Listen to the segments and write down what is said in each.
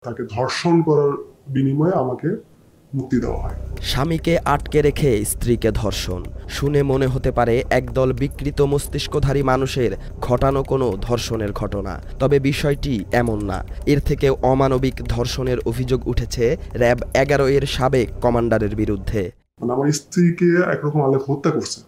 তাকে ধর্ষণ করার বিনিময়ে আমাকে মুক্তি দেওয়া হয়। স্বামীকে আটকে রেখে স্ত্রীকে ধর্ষণ শুনে মনে হতে পারে একদল বিকৃত মস্তিষ্কধারী মানুষের ঘটানো কোনো ধর্ষণের ঘটনা। তবে বিষয়টি এমন না। এর থেকে অমানবিক ধর্ষণের অভিযোগ উঠেছে র‍্যাব 11 এর সাবেক কমান্ডারের বিরুদ্ধে। আমার স্ত্রীকে একরকম আলেপ হত্যা করছে,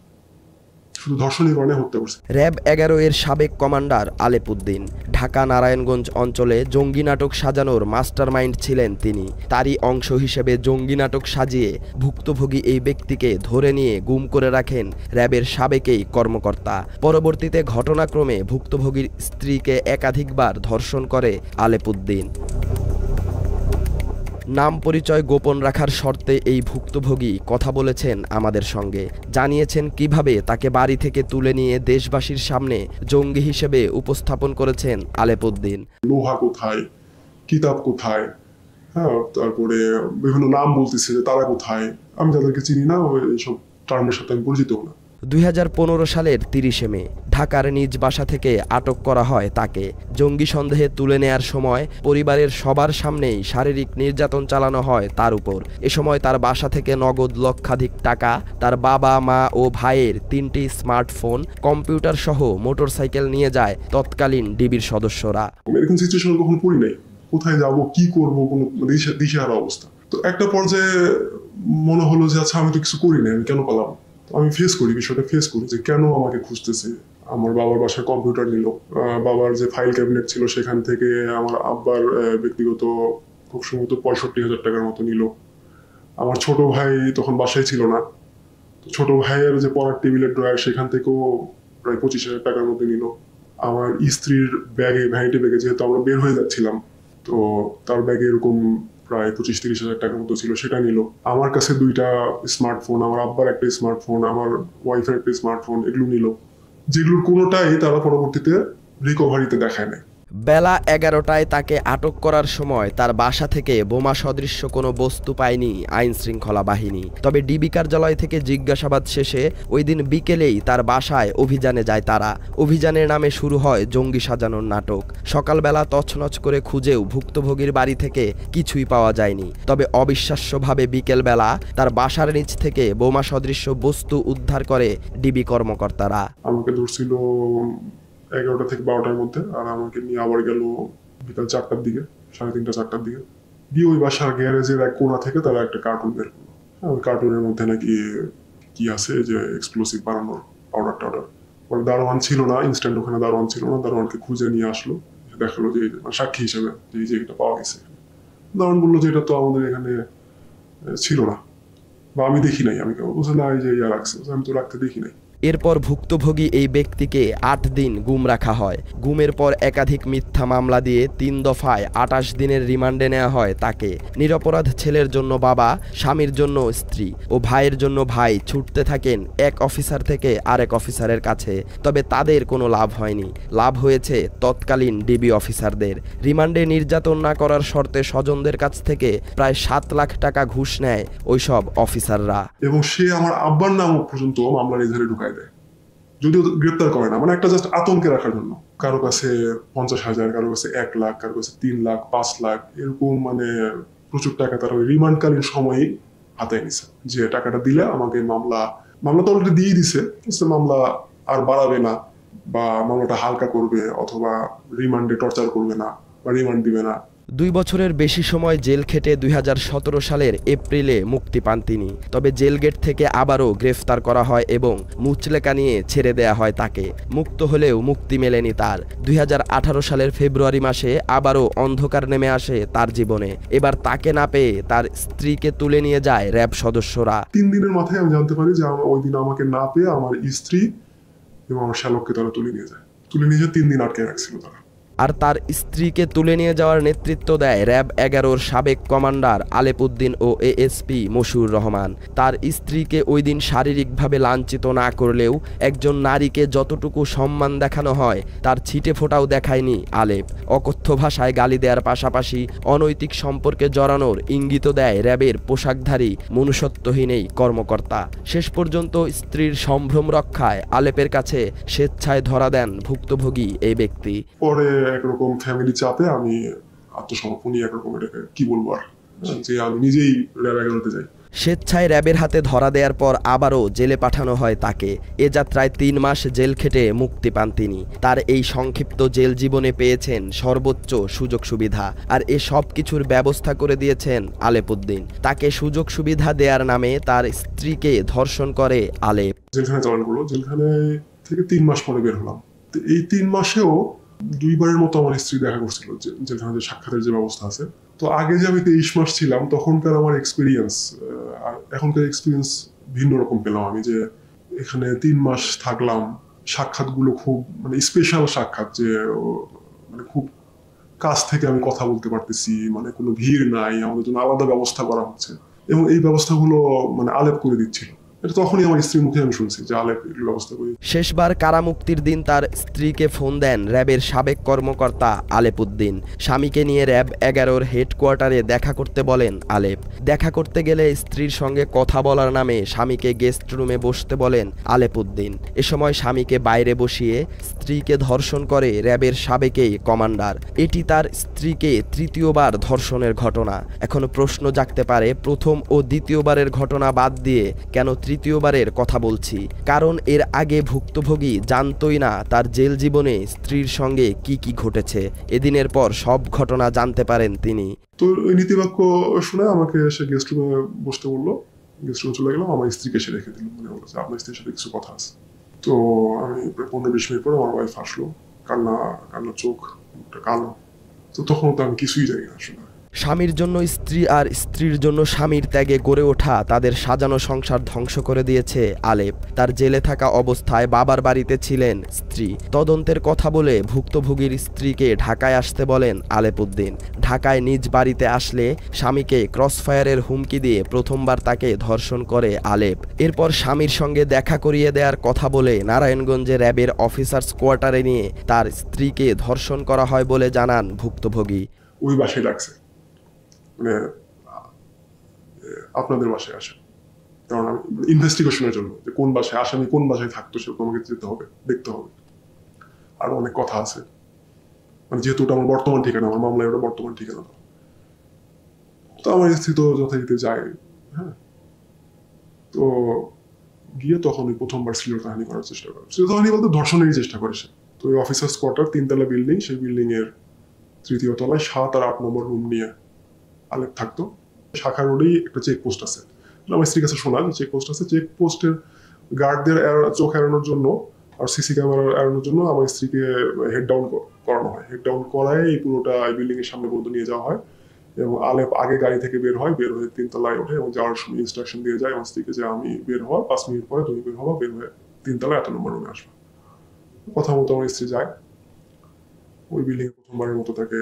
শুধু ধর্ষণের কারণে হত্যা করছে। র‍্যাব 11 এর সাবেক কমান্ডার আলেপ উদ্দিন ঢাকা নারায়ণগঞ্জ অঞ্চলে জঙ্গি নাটক সাজানোর মাস্টারমাইন্ড ছিলেন তিনি। তারই অংশ হিসেবে জঙ্গি নাটক সাজিয়ে ভুক্তভোগী এই ব্যক্তিকে ধরে নিয়ে গুম করে রাখেন র‍্যাবের সাবেক এই কর্মকর্তা। পরবর্তীতে ঘটনাক্রমে ভুক্তভোগীর স্ত্রীকে একাধিকবার ধর্ষণ করে আলেপ উদ্দিন। নাম পরিচয় গোপন রাখার শর্তে এই ভুক্তভোগী কথা বলেছেন আমাদের সঙ্গে, জানিয়েছেন কিভাবে তাকে বাড়ি থেকে তুলে নিয়ে দেশবাসীর সামনে জঙ্গি হিসেবে উপস্থাপন করেছেন আলেপ উদ্দিন। লোহা কোথায়, কিতাব কোথায়, হ্যাঁ, তারপরে বিভিন্ন নাম বলতেছে যে তারা কোথায়, আমি তাদেরকে চিনি না, এইসব টার্মের সাথে আমি পরিচিত না। 2015 সালের 30 মে ঢাকার নিজ বাসা থেকে আটক করা হয় তাকে। জঙ্গি সন্দেহে তুলে নেয়ার সময় পরিবারের সবার সামনেই শারীরিক নির্যাতন চালানো হয় তার উপর। এ সময় তার বাসা থেকে নগদ লক্ষাধিক টাকা, তার বাবা মা ও ভাইয়ের 3টি স্মার্টফোন, কম্পিউটার সহ মোটরসাইকেল নিয়ে যায় তৎকালীন ডিবির সদস্যরা। এরকম সিচুয়েশন কখনো পড়ি নাই, কোথায় যাব, কি করব, কোনো দিশেহারা অবস্থা। তো একটা পর্যায়ে মনে হলো যে আচ্ছা, আমি তো কিছু করি না, আমি কেন পালাম। আমি বিষয়টা ফেস করি যে কেন আমাকে খুঁজতেছে। আমার বাবার বাসার কম্পিউটার নিল, বাবার যে ফাইল ক্যাবিনেট ছিল সেখান থেকে আমার আব্বার ব্যক্তিগত খুব সম্ভবত 65,000 টাকার মতো নিল। আমার ছোট ভাই তখন বাসায় ছিল না, ছোট ভাইয়ের যে পড়ার টেবিলের ড্রয়ার সেখান থেকেও প্রায় 25,000 টাকার মতো নিল। আমার স্ত্রীর ব্যাগে, ভ্যানিটি ব্যাগে, যেহেতু আমরা বের হয়ে যাচ্ছিলাম, তো তার ব্যাগে এরকম প্রায় 25-30,000 টাকার মতো ছিল, সেটা নিল। আমার কাছে 2টা স্মার্টফোন, আমার আব্বার একটা স্মার্টফোন, আমার ওয়াইফের একটা স্মার্টফোন, এগুলো নিল, যেগুলোর কোনোটাই তারা পরবর্তীতে রিকভারিতে দেখায় নাই। বেলা 11টায় তাকে আটক করার সময় তার বাসা থেকে বোমা সদৃশ্য কোনো বস্তু পায়নি আইন শৃঙ্খলা বাহিনী। তবে ডিবি কার্যালয় থেকে জিজ্ঞাসাবাদ শেষে ওই দিন বিকেলেই তার বাসায় অভিযানে যায় তারা। অভিযানের নামে শুরু হয় জঙ্গি সাজানোর নাটক। সকালবেলা তছনছ করে খুঁজেও ভুক্তভোগীর বাড়ি থেকে কিছুই পাওয়া যায়নি। তবে অবিশ্বাস্যভাবে বিকেলবেলা তার বাসার নিচ থেকে বোমা সদৃশ্য বস্তু উদ্ধার করে ডিবি কর্মকর্তারা। আমাকে ধরছিল 11টা থেকে 12টার মধ্যে, আর আমাকে নিয়ে আবার গেল বিকাল 4টার দিকে, 3:30-4টার দিকে। দিয়ে ওই বাসার গ্যারেজের এক কোণা থেকে তারা একটা কার্টুন বের করলো। ওই কার্টুনের মধ্যে নাকি কি আছে, যে এক্সপ্লোসিভ বানানোর পাউডার টাউডার। ওর দারোয়ান ছিল না, ইনস্ট্যান্ট ওখানে দারোয়ান ছিল না, দারোয়ানকে খুঁজে নিয়ে আসলো, দেখালো যে সাক্ষী হিসেবে যে এটা পাওয়া গেছে। দারোয়ান বললো যে এটা তো আমাদের এখানে ছিল না, বা আমি দেখি নাই। আমি বলছি না, এই যে ইয়া রাখছে, আমি তো রাখতে দেখি নাই। এরপর ভুক্তভোগী এই ব্যক্তিকে 8 দিন গুম রাখা হয়। গুমের পর একাধিক মিথ্যা মামলা দিয়ে 3 দফায় 28 দিনের রিমান্ডে নেওয়া হয় তাকে। নিরপরাধ ছেলের জন্য বাবা, স্বামীর জন্য স্ত্রী ও ভাইয়ের জন্য ভাই ছুটতে থাকেন এক অফিসার থেকে আরেক অফিসারের কাছে। তবে তাদের কোনো লাভ হয়নি, লাভ হয়েছে তৎকালীন ডিবি অফিসারদের। রিমান্ডে নির্যাতন না করার শর্তে স্বজনদের কাছ থেকে প্রায় 7 লাখ টাকা ঘুষ নেয় ওইসব অফিসাররা। এবং সে আমার আব্বার নাম পর্যন্ত মামলার এধারে ঢুকায় দেয়, যদিও গ্রেপ্তার করে না। মানে একটা জাস্ট আতঙ্কে রাখার জন্য। কারো কাছে 50,000, কারো কাছে 1 লাখ, কারো কাছে 3 লাখ, 5 লাখ, এরকম মানে প্রচুর টাকা তারা ওই রিমান্ডকালীন সময়েই হাতে নিছে, যে টাকাটা দিলে আমাকে মামলা তো অলরেডি দিয়ে দিছে, মামলা আর বাড়াবে না, বা মামলাটা হালকা করবে, অথবা রিমান্ডে টর্চার করবে না, বা রিমান্ড দিবে না। 2 বছরের বেশি সময় জেল খেটে 2017 সালের এপ্রিলে মুক্তি পান তিনি। তবে জেল গেট থেকে আবারও গ্রেফতার করা হয় এবং মুচলেকা নিয়ে ছেড়ে দেয়া হয় তাকে। মুক্ত হলেও মুক্তি মেলেনি তার। 2018 সালের ফেব্রুয়ারি মাসে আবারও অন্ধকার নেমে আসে তার জীবনে। এবার তাকে না পেয়ে তার স্ত্রীকে তুলে নিয়ে যায় র‍্যাব সদস্যরা। 3 দিনের মাথায় আমি জানতে পারি যে ওই দিন আমাকে না পেয়ে আমার স্ত্রী এবং আমার শ্যালককে তারা তুলে নিয়ে যায়। 3 দিন আটকে রাখছিল তারা। আর তার স্ত্রীকে তুলে নিয়ে যাওয়ার নেতৃত্ব দেয় র‍্যাব 11-র সাবেক কমান্ডার আলেপ উদ্দিন ও এএসপি মশিউর রহমান। তার স্ত্রীকে ওই দিন শারীরিকভাবে লাঞ্ছিত না করলেও একজন নারীকে যতটুকু সম্মান দেখানো হয় তার ছিটে ফোঁটাও দেখায়নি আলেপ। অকথ্য ভাষায় গালি দেওয়ার পাশাপাশি অনৈতিক সম্পর্কে জড়ানোর ইঙ্গিত দেয় র‍্যাবের পোশাকধারী মনুষ্যত্বহীন এই কর্মকর্তা। শেষ পর্যন্ত স্ত্রীর সম্ভ্রম রক্ষায় আলেপের কাছে স্বেচ্ছায় ধরা দেন ভুক্তভোগী এই ব্যক্তি। পরে একরকম ফ্যামিলি চাপে আমি আত্মসমর্পণই একরকম, এটাকে কি বলবো আর, যে আমি নিজেই র্যাব 11-তে যাই। স্বেচ্ছায় র্যাবের হাতে ধরা দেওয়ার পর আবারও জেলে পাঠানো হয় তাকে। এ যাত্রায় 3 মাস জেল খেটে মুক্তি পান তিনি। তার এই সংক্ষিপ্ত জেল জীবনে পেয়েছেন সর্বোচ্চ সুযোগ সুবিধা, আর এ সব কিছুর ব্যবস্থা করে দিয়েছেন আলেপ উদ্দিন। তাকে সুযোগ সুবিধা দেওয়ার নামে তার স্ত্রীকে ধর্ষণ করে আলেপ। জেলখানে চালান করলো, জেলখানে থেকে 3 মাস পরে বের হলাম। তো এই 3 মাসেও 2বারের মতো আমার স্ত্রী দেখা করছিল, জেলখানে যে সাক্ষাতের যে ব্যবস্থা আছে। তো আগে যে আমি 23 মাস ছিলাম তখনকার আমার এক্সপিরিয়েন্স আর এখনকার এক্সপিরিয়েন্স ভিন্ন রকম পেলাম আমি, যে এখানে 3 মাস থাকলাম, সাক্ষাৎগুলো খুব মানে স্পেশাল সাক্ষাৎ, যে মানে খুব কাছ থেকে আমি কথা বলতে পারতেছি, মানে কোনো ভিড় নাই, আমাদের জন্য আলাদা ব্যবস্থা করা হচ্ছে, এবং এই ব্যবস্থাগুলো মানে আলেপ করে দিচ্ছিল। এটা তখনই আমার স্ত্রীর মুখে আমি শুনছি যে আলেপ এগুলো ব্যবস্থা করে। শেষবার কারামুক্তির দিন তার স্ত্রীকে ফোন দেন র্যাবের সাবেক কর্মকর্তা আলেপ উদ্দিন। স্বামীকে নিয়ে র্যাব 11-র হেডকোয়ার্টারে দেখা করতে বলেন আলেপ। দেখা করতে গেলে স্ত্রীর সঙ্গে কথা বলার নামে স্বামীকে গেস্ট রুমে বসতে বলেন আলেপ উদ্দিন। এ সময় স্বামীকে বাইরে বসিয়ে স্ত্রীকে ধর্ষণ করে র্যাবের সাবেকেই কমান্ডার। এটি তার স্ত্রীকে 3য়বার ধর্ষণের ঘটনা। এখন প্রশ্ন জাগতে পারে, প্রথম ও দ্বিতীয়বারের ঘটনা বাদ দিয়ে কেন 3য়বারের কথা বলছি? কারণ এর আগে ভুক্তভোগী জানতই না তার জেল জীবনে স্ত্রীর সঙ্গে কি কি ঘটেছে। এদিনের পর সব ঘটনা জানতে পারেন তিনি। তো ওই নীতিবাক্য শুনে আমাকে এসে গেস্ট রুমে বসতে বললো। গেস্ট রুমে চলে গেলাম, আমার স্ত্রীকে এসে রেখে দিল, মানে বলছে আপনার স্ত্রীর সাথে কিছু কথা আছে। তো আমি প্রায় 15-20 মিনিট পরে আমার ওয়াইফ আসলো, কান্না চোখ, কালো। তো তখন তো আমি কিছুই জানি না আসলে। স্বামীর জন্য স্ত্রী আর স্ত্রীর জন্য স্বামীর ত্যাগে গড়ে ওঠা তাদের সাজানো সংসার ধ্বংস করে দিয়েছে আলেপ। তার জেলে থাকা অবস্থায় বাবার বাড়িতে ছিলেন স্ত্রী। তদন্তের কথা বলে ভুক্তভোগীর স্ত্রীকে ঢাকায় আসতে বলেন আলেপ উদ্দিন। ঢাকায় নিজ বাড়িতে আসলে স্বামীকে ক্রসফায়ারের হুমকি দিয়ে প্রথমবার তাকে ধর্ষণ করে আলেপ। এরপর স্বামীর সঙ্গে দেখা করিয়ে দেওয়ার কথা বলে নারায়ণগঞ্জে র্যাবের অফিসার্স কোয়ার্টারে নিয়ে তার স্ত্রীকে ধর্ষণ করা হয় বলে জানান ভুক্তভোগী। ওই বাসায় ডাকছে, মানে আপনাদের বাসায় আসে, কারণ আমি ইনভেস্টিগেশনের জন্য, যে কোন বাসায় আসামি কোন বাসায় থাকতো সেটা আমাকে যেতে হবে, দেখতে হবে। আর অনেক কথা আছে, মানে যেহেতু ওটা আমার বর্তমান ঠিকানা, আমার মামলায় ওটা বর্তমান ঠিকানা। তো আমার স্ত্রী তো যথারীতি যায়। হ্যাঁ, তো গিয়ে তখন ওই প্রথমবার শ্লীলতাহানি করার চেষ্টা করে। শ্লীলতাহানি বলতে ধর্ষণেরই চেষ্টা করে সে। তো ওই অফিসার্স কোয়ার্টার 3তলা বিল্ডিং, সেই বিল্ডিং এর 3য় তলায় 7 আর 8 নম্বর রুম নিয়ে আলেপ থাকতো। শাখা রোডেই একটা চেকপোস্ট আছে। আমার স্ত্রীর কাছে শোনা যে চেকপোস্ট আছে, চেকপোস্টের গার্ডদের চোখ এড়ানোর জন্য আর সিসি ক্যামেরা এড়ানোর জন্য আমার স্ত্রীকে হেড ডাউন করানো হয়। হেড ডাউন করায় এই পুরোটা বিল্ডিং এর সামনে পর্যন্ত নিয়ে যাওয়া হয়, এবং আলেপ আগে গাড়ি থেকে বের হয়ে 3তলায় ওঠে এবং যাওয়ার সময় ইনস্ট্রাকশন দিয়ে যায় আমার স্ত্রীকে যে আমি বের হওয়ার 5 মিনিট পরে তুমি বের হওয়া, বের হয়ে 3তলায় 8 নম্বর রুমে আসবে। কথা মতো আমার স্ত্রী যায়, ওই বিল্ডিং এ প্রথমবারের মতো তাকে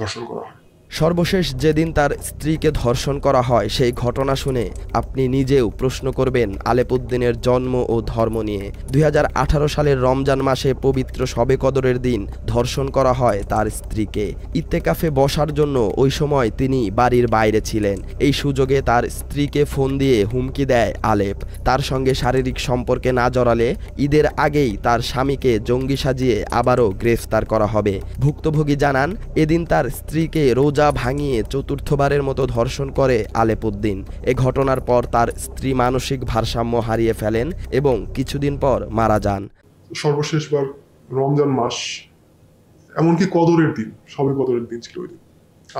ধর্ষণ করা হয়। সর্বশেষ যেদিন তার স্ত্রীকে ধর্ষণ করা হয় সেই ঘটনা শুনে আপনি নিজেও প্রশ্ন করবেন আলেপ উদ্দিনের জন্ম ও ধর্ম নিয়ে। 2018 সালের রমজান মাসে পবিত্র শবে কদরের দিন ধর্ষণ করা হয় তার স্ত্রীকে। ইত্তেকাফে বসার জন্য ওই সময় তিনি বাড়ির বাইরে ছিলেন। এই সুযোগে তার স্ত্রীকে ফোন দিয়ে হুমকি দেয় আলেপ। তার সঙ্গে শারীরিক সম্পর্কে না জড়ালে ঈদের আগেই তার স্বামীকে জঙ্গি সাজিয়ে আবারও গ্রেফতার করা হবে। ভুক্তভোগী জানান, এদিন তার স্ত্রীকে রোজা ভাঙিয়ে 4র্থবারের মতো ধর্ষণ করে আলেপ উদ্দিন। এ ঘটনার পর তার স্ত্রী মানসিক ভারসাম্য হারিয়ে ফেলেন এবং কিছুদিন পর মারা যান। সর্বশেষবার রমজান মাস, এমনকি কদরের দিন, সবে কদরের দিন ছিল ওই দিন।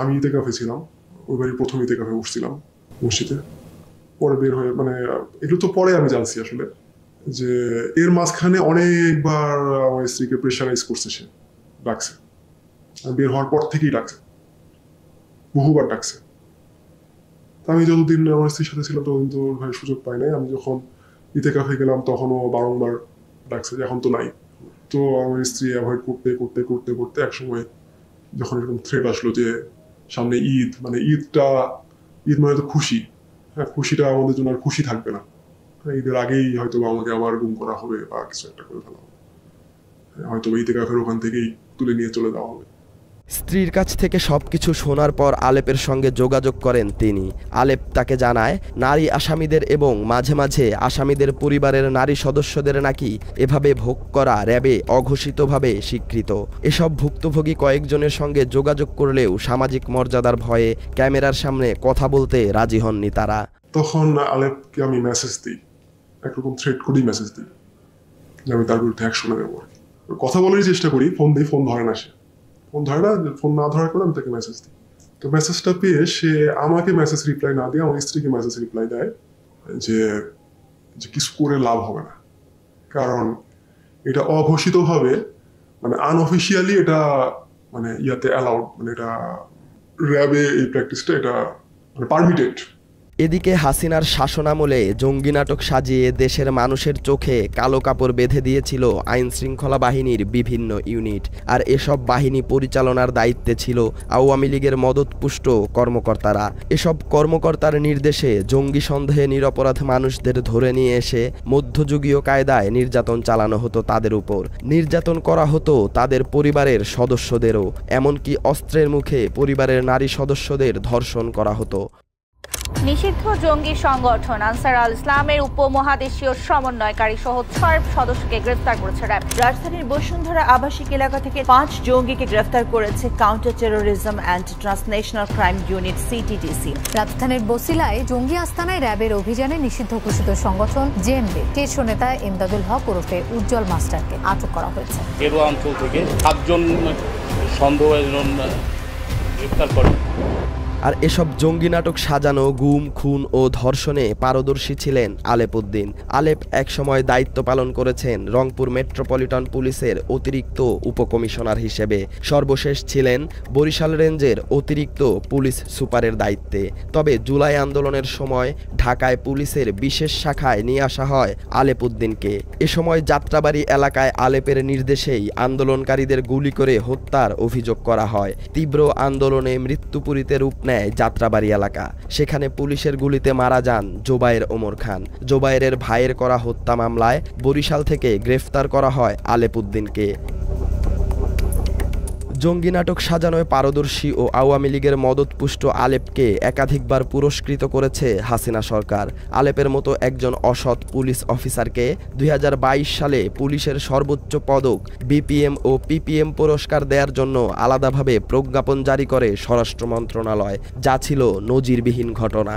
আমি ইতেকাফে ছিলাম, ওই বাড়ির প্রথম ইতেকাফে বসছিলাম মসজিদে। পরে বের হয়ে, মানে এগুলো তো পরে আমি জানছি আসলে, যে এর মাঝখানে অনেকবার আমার স্ত্রীকে প্রেশারাইজ করছে, সে ডাকছে, বের হওয়ার পর থেকেই ডাকছে, বহুবার ডাকছে। তা আমি যতদিন আমার স্ত্রীর সাথে ছিলাম ততদিন তো ভাই সুযোগ পাই নাই। আমি যখন ইতেকাফে গেলাম তখনও বারংবার ডাকছে, এখন তো নাই। তো আমার স্ত্রী অ্যাভয়েড করতে করতে করতে করতে একসময় যখন এরকম থ্রেট আসলো যে সামনে ঈদ, মানে ঈদ মানে তো খুশি, হ্যাঁ, খুশিটা আমাদের জন্য আর খুশি থাকবে না। ঈদের আগেই হয়তো আমাকে আবার গুম করা হবে বা কিছু একটা করে ফেলা হবে, হয়তো ইতেকাফের ওখান থেকেই তুলে নিয়ে চলে যাওয়া হবে। স্ত্রীর কাছ থেকে সবকিছু শোনার পর আলেপের সঙ্গে যোগাযোগ করেন তিনি। আলেপ তাকে জানায় নারী আসামিদের এবং মাঝে মাঝে আসামিদের পরিবারের নারী সদস্যদের নাকি এভাবে ভোগ করা র্যাবে অঘোষিতভাবে স্বীকৃত। এসব ভুক্তভোগী কয়েকজনের সঙ্গে যোগাযোগ করলেও সামাজিক মর্যাদার ভয়ে ক্যামেরার সামনে কথা বলতে রাজি হননি তারা। তখন আলেপকে আমি মেসেজ দিই, একরকম থ্রেট করি মেসেজ দিই যে আমি তার বিরুদ্ধে অ্যাকশন নেব। কথা বলারই চেষ্টা করি, ফোন দিই, ফোন ধরে না, ফোন ধরে না, ফোন না ধরার পরে আমি তাকে মেসেজ দিই। তো মেসেজটা পেয়ে সে আমাকে মেসেজ রিপ্লাই না দিয়ে আমার স্ত্রীকে মেসেজ রিপ্লাই দেয় যে কিছু করে লাভ হবে না, কারণ এটা অঘোষিতভাবে মানে আনঅফিসিয়ালি এটা মানে ইয়াতে অ্যালাউড, মানে এটা র্যাবে এই প্র্যাকটিসটা এটা মানে পারমিটেড। এদিকে হাসিনার শাসনামলে জঙ্গি নাটক সাজিয়ে দেশের মানুষের চোখে কালো কাপড় বেঁধে দিয়েছিল আইন শৃঙ্খলা বাহিনীর বিভিন্ন ইউনিট। আর এসব বাহিনী পরিচালনার দায়িত্বে ছিল আওয়ামী লীগের মদতপুষ্ট কর্মকর্তারা। এসব কর্মকর্তার নির্দেশে জঙ্গি সন্দেহে নিরপরাধ মানুষদের ধরে নিয়ে এসে মধ্যযুগীয় কায়দায় নির্যাতন চালানো হতো তাদের উপর। নির্যাতন করা হতো তাদের পরিবারের সদস্যদেরও, এমনকি অস্ত্রের মুখে পরিবারের নারী সদস্যদের ধর্ষণ করা হতো। নিষিদ্ধ জঙ্গি সংগঠন আনসার আল ইসলামের উপমহাদেশীয় সমন্বয়কারী সহ 6 সদস্যকে গ্রেফতার করেছে র্যাব। রাজধানীর বসুন্ধরা আবাসিক এলাকা থেকে 5 জঙ্গিকে গ্রেফতার করেছে counter terrorism and transnational crime unit CTTC. রাজধানীর বসিলায় জঙ্গি আস্তানায় র্যাবের অভিযানে নিষিদ্ধ ঘোষিত সংগঠন জেএমবি শীর্ষ নেতা ইমদাদুল হক ওরফে উজ্জ্বল মাস্টারকে আটক করা হয়েছে। গেরুয়া অঞ্চল থেকে 7 জন সন্দেহভাজন গ্রেফতার করে। আর এসব জঙ্গি নাটক সাজানো, গুম, খুন ও ধর্ষণে পারদর্শী ছিলেন আলেপ উদ্দিন। আলেপ একসময় দায়িত্ব পালন করেছেন রংপুর মেট্রোপলিটন পুলিশের অতিরিক্ত উপকমিশনার হিসেবে। সর্বশেষ ছিলেন বরিশাল রেঞ্জের অতিরিক্ত পুলিশ সুপারের দায়িত্বে। তবে জুলাই আন্দোলনের সময় ঢাকায় পুলিশের বিশেষ শাখায় নিয়ে আসা হয় আলেপ উদ্দিনকে। এ সময় যাত্রাবাড়ি এলাকায় আলেপের নির্দেশেই আন্দোলনকারীদের গুলি করে হত্যার অভিযোগ করা হয়। তীব্র আন্দোলনে মৃত্যুপুরীতে রূপ নেয় যাত্রাবাড়ি এলাকা। সেখানে পুলিশের গুলিতে মারা যান জোবায়ের ওমর খান। জোবায়েরের ভাইয়ের করা হত্যা মামলায় বরিশাল থেকে গ্রেফতার করা হয় আলেপ উদ্দিনকে। জঙ্গি নাটক সাজানোয় পারদর্শী ও আওয়ামী লীগের মদতপুষ্ট আলেপকে একাধিকবার পুরস্কৃত করেছে হাসিনা সরকার। আলেপের মতো একজন অসৎ পুলিশ অফিসারকে 2022 সালে পুলিশের সর্বোচ্চ পদক বিপিএম ও পিপিএম পুরস্কার দেওয়ার জন্য আলাদাভাবে প্রজ্ঞাপন জারি করে স্বরাষ্ট্র মন্ত্রণালয়, যা ছিল নজিরবিহীন ঘটনা।